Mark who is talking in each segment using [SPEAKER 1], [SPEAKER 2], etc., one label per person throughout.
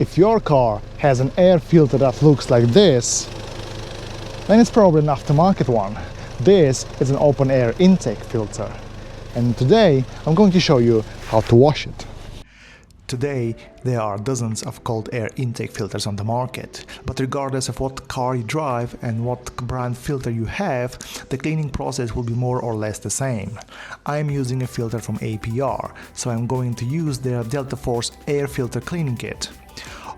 [SPEAKER 1] If your car has an air filter that looks like this, then it's probably an aftermarket one. This is an open air intake filter. And today I'm going to show you how to wash it. Today there are dozens of cold air intake filters on the market, but regardless of what car you drive and what brand filter you have, the cleaning process will be more or less the same. I am using a filter from APR, so I'm going to use their Delta Force air filter cleaning kit.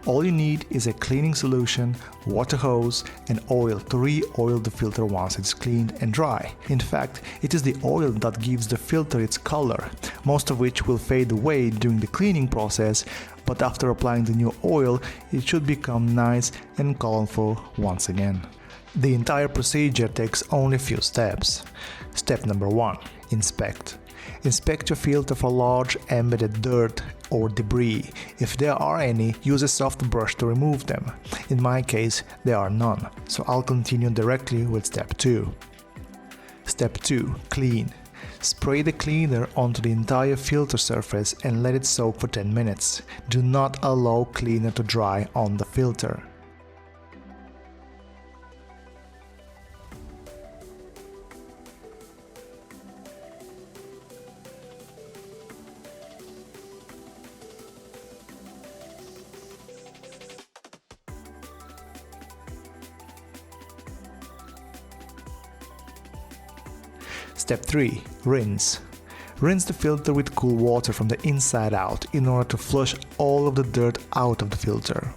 [SPEAKER 1] All you need is a cleaning solution, water hose and oil to re-oil the filter once it's cleaned and dry. In fact, it is the oil that gives the filter its color, most of which will fade away during the cleaning process, but after applying the new oil, it should become nice and colorful once again. The entire procedure takes only a few steps. Step number 1. Inspect. Inspect your filter for large embedded dirt or debris. If there are any, use a soft brush to remove them. In my case, there are none, so I'll continue directly with step 2. Step 2. Clean. Spray the cleaner onto the entire filter surface and let it soak for 10 minutes. Do not allow cleaner to dry on the filter. Step 3. Rinse. Rinse the filter with cool water from the inside out in order to flush all of the dirt out of the filter.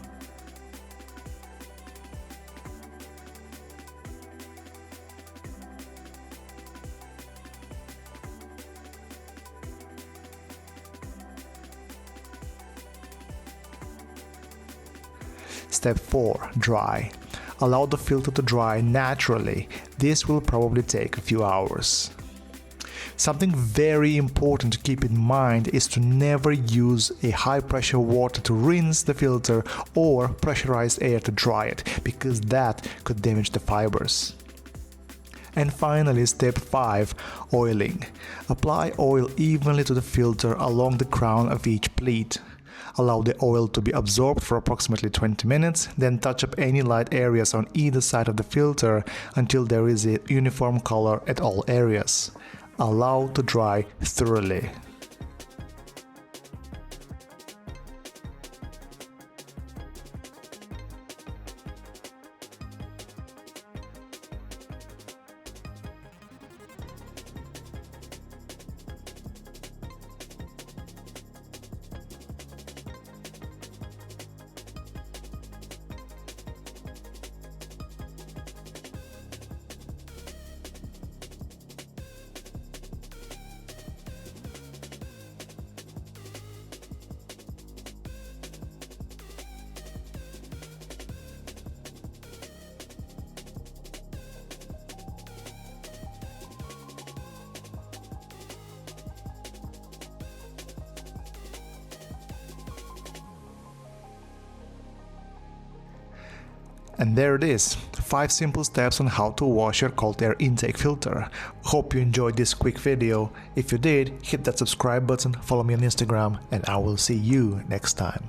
[SPEAKER 1] Step 4. Dry. Allow the filter to dry naturally. This will probably take a few hours. Something very important to keep in mind is to never use a high pressure water to rinse the filter or pressurized air to dry it, because that could damage the fibers. And finally, step 5. Oiling. Apply oil evenly to the filter along the crown of each pleat. Allow the oil to be absorbed for approximately 20 minutes, then touch up any light areas on either side of the filter until there is a uniform color at all areas. Allow to dry thoroughly. And there it is, 5 simple steps on how to wash your cold air intake filter. Hope you enjoyed this quick video. If you did, hit that subscribe button, follow me on Instagram, and I will see you next time.